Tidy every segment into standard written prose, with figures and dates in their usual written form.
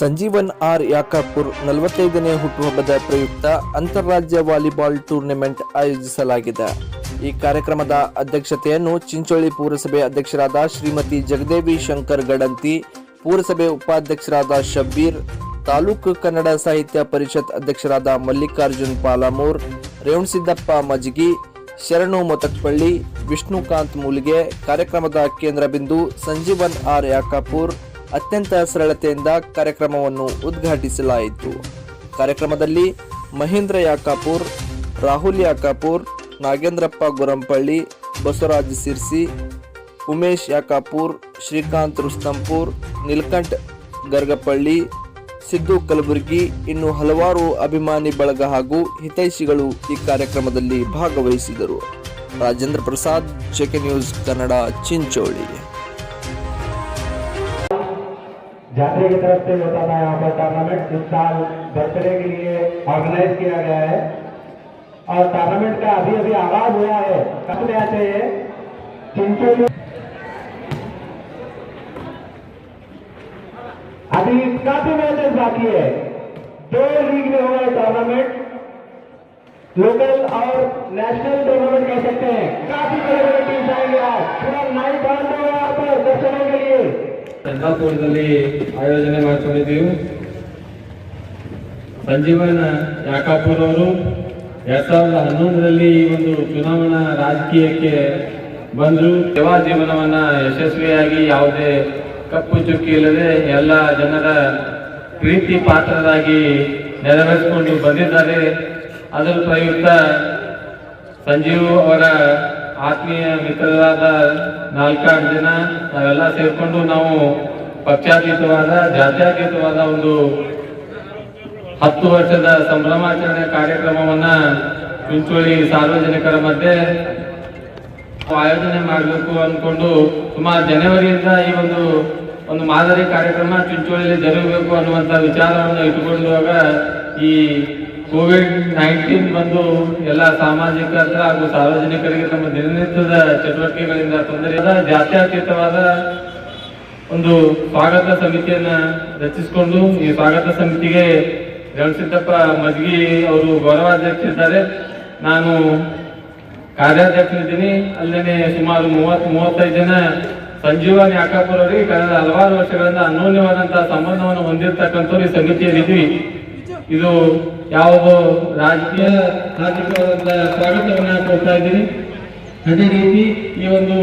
Sanjeevan R Yakapur 45ನೇ ಹುಟ್ಟುಹಬ್ಬದ ಪ್ರಯುಕ್ತ ಅಂತಾರಾಜ್ಯ ವಾಲಿಬಾಲ್ ಟೂರ್ನಿಮೆಂಟ್ ಆಯೋಜಿಸಲಾಗಿದೆ. ಈ ಕಾರ್ಯಕ್ರಮದ ಅಧ್ಯಕ್ಷತೆಯನ್ನು ಚಿಂಚೋಳಿ ಪುರಸಭೆ ಅಧ್ಯಕ್ಷರಾದ ಶ್ರೀಮತಿ ಜಗದೇವಿ ಶಂಕರ್ ಗಡಂತಿ, ಪುರಸಭೆ ಉಪಾಧ್ಯಕ್ಷರಾದ ಶಬ್ಬೀರ್, ತಾಲೂಕು ಕನ್ನಡ ಸಾಹಿತ್ಯ ಪರಿಷತ್ ಅಧ್ಯಕ್ಷರಾದ ಮಲ್ಲಿಕಾರ್ಜುನ್ ಪಾಲಾಮೂರ್, ರೇವಣಸಿದ್ದಪ್ಪ ಮಜ್ಗಿ, ಶರಣು ಮೊತಕ್ಪಳ್ಳಿ, ವಿಷ್ಣುಕಾಂತ್ ಮೂಲಿಗೆ ಕಾರ್ಯಕ್ರಮದ ಕೇಂದ್ರ ಬಿಂದು ಸಂಜೀವನ್ ಆರ್ ಯಾಕಾಪುರ್ ಅತ್ಯಂತ ಸರಳತೆಯಿಂದ ಕಾರ್ಯಕ್ರಮವನ್ನು ಉದ್ಘಾಟಿಸಲಾಯಿತು. ಕಾರ್ಯಕ್ರಮದಲ್ಲಿ ಮಹೇಂದ್ರ ಯಾಕಾಪುರ್, ರಾಹುಲ್ ಯಾಕಾಪುರ್, ನಾಗೇಂದ್ರಪ್ಪ ಗುರಂಪಳ್ಳಿ, ಬಸವರಾಜ್ ಸಿರ್ಸಿ, ಉಮೇಶ್ ಯಾಕಾಪುರ್, ಶ್ರೀಕಾಂತ್ ರುಸ್ತಂಪುರ್, ನೀಲಕಂಠ್ ಗರ್ಗಪಳ್ಳಿ, ಸಿದ್ದು ಕಲಬುರ್ಗಿ ಇನ್ನು ಹಲವಾರು ಅಭಿಮಾನಿ ಬಳಗ ಹಾಗೂ ಹಿತೈಷಿಗಳು ಈ ಕಾರ್ಯಕ್ರಮದಲ್ಲಿ ಭಾಗವಹಿಸಿದರು. Rajendra Prasad, check news Kannada, Chincholi. जात्रे की तरफ से होता था यहाँ पर टूर्नामेंट इस साल बर्थडे के लिए ऑर्गेनाइज किया गया है और टूर्नामेंट का अभी अभी आगाज हुआ है. कब मैच है ये? चिंचोली. अभी काफी मैचेस बाकी है. 2 लीग में होगा टूर्नामेंट, लोकल और नेशनल टूर्नामेंट कह सकते हैं. काफी बड़े बड़े टीम्स आएंगे आज. पूरा नाइट ऑन होगा यहाँ पर दर्शनों के लिए. ಚಂದಾಪುರದಲ್ಲಿ ಆಯೋಜನೆ ಮಾಡಿಕೊಂಡಿದ್ದೀವಿ. ಸಂಜೀವನ್ ಯಾಕಾಪುರ್ ಅವರು 2011ರಲ್ಲಿ ಈ ಒಂದು ಚುನಾವಣಾ ರಾಜಕೀಯಕ್ಕೆ ಬಂದರು. ಸೇವಾ ಜೀವನವನ್ನ ಯಶಸ್ವಿಯಾಗಿ ಯಾವುದೇ ಕಪ್ಪು ಚುಕ್ಕಿ ಇಲ್ಲದೆ ಎಲ್ಲ ಜನರ ಪ್ರೀತಿ ಪಾತ್ರರಾಗಿ ನೆರವೇರಿಸಿಕೊಂಡು ಬಂದಿದ್ದಾರೆ. ಅದರ ಪ್ರಯುಕ್ತ ಸಂಜೀವ್ ಅವರ ಆತ್ಮೀಯ ಮಿತ್ರರಾದ 4 ಜನ ನಾವೆಲ್ಲ ಸೇರ್ಕೊಂಡು ನಾವು ಪಕ್ಷಾತೀತವಾದ ಜಾತ್ಯತೀತವಾದ ಒಂದು 10 ವರ್ಷದ ಸಂಭ್ರಮಾಚರಣೆ ಕಾರ್ಯಕ್ರಮವನ್ನ ಚಿಂಚೋಳಿ ಸಾರ್ವಜನಿಕರ ಮಧ್ಯೆ ಆಯೋಜನೆ ಮಾಡಬೇಕು ಅಂದ್ಕೊಂಡು ಸುಮಾರು ಜನವರಿಯಿಂದ ಈ ಒಂದು ಮಾದರಿ ಕಾರ್ಯಕ್ರಮ ಚಿಂಚೋಳಿಯಲ್ಲಿ ಜರುಗಬೇಕು ಅನ್ನುವಂಥ ವಿಚಾರವನ್ನು ಇಟ್ಟುಕೊಳ್ಳುವಾಗ ಈ ಕೋವಿಡ್-19 ಬಂದು ಎಲ್ಲ ಸಾಮಾಜಿಕರ ಹಾಗೂ ಸಾರ್ವಜನಿಕರಿಗೆ ತಮ್ಮ ದಿನನಿತ್ಯದ ಚಟುವಟಿಕೆಗಳಿಂದ ತೊಂದರೆ ಜಾತ್ಯತೀತವಾದ ಒಂದು ಸ್ವಾಗತ ಸಮಿತಿಯನ್ನ ರಚಿಸಿಕೊಂಡು ಈ ಸ್ವಾಗತ ಸಮಿತಿಗೆ ರೇವಣಸಿದ್ದಪ್ಪ ಮಜ್ಗಿ ಅವರು ಗೌರವಾಧ್ಯಕ್ಷರಿದ್ದಾರೆ, ನಾನು ಕಾರ್ಯಾಧ್ಯಕ್ಷರಿದ್ದೀನಿ. ಅಲ್ಲೇ ಸುಮಾರು 30-35 ಜನ ಸಂಜೀವನ್ ಯಾಕಾಪುರ್ ಅವರಿಗೆ ಕಳೆದ ಹಲವಾರು ವರ್ಷಗಳಿಂದ ಅನ್ಯೋನ್ಯವಾದಂತಹ ಸಂಬಂಧವನ್ನು ಹೊಂದಿರತಕ್ಕಂಥವ್ರು ಈ ಸಮಿತಿಯಲ್ಲಿದ್ವಿ. ಇದು ಯಾವುದೋ ರಾಜಕೀಯವಾದಂತಹ ಸ್ವಾಗತವನ್ನ ಕೊಡ್ತಾ ಇದ್ದೀನಿ. ಅದೇ ರೀತಿ ಈ ಒಂದು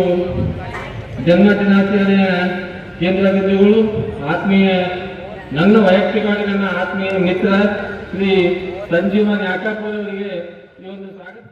ಜನ್ಮದಿನಾಚರಣೆಯ ಕೇಂದ್ರ ಬಿಂದುಗಳು ನನ್ನ ವೈಯಕ್ತಿಕವಾಗಿ ನನ್ನ ಆತ್ಮೀಯ ಮಿತ್ರ ಶ್ರೀ ಸಂಜೀವನ್ ಯಾಕಾಪುರ್ ಅವರಿಗೆ ಈ ಒಂದು ಸ್ವಾಗತ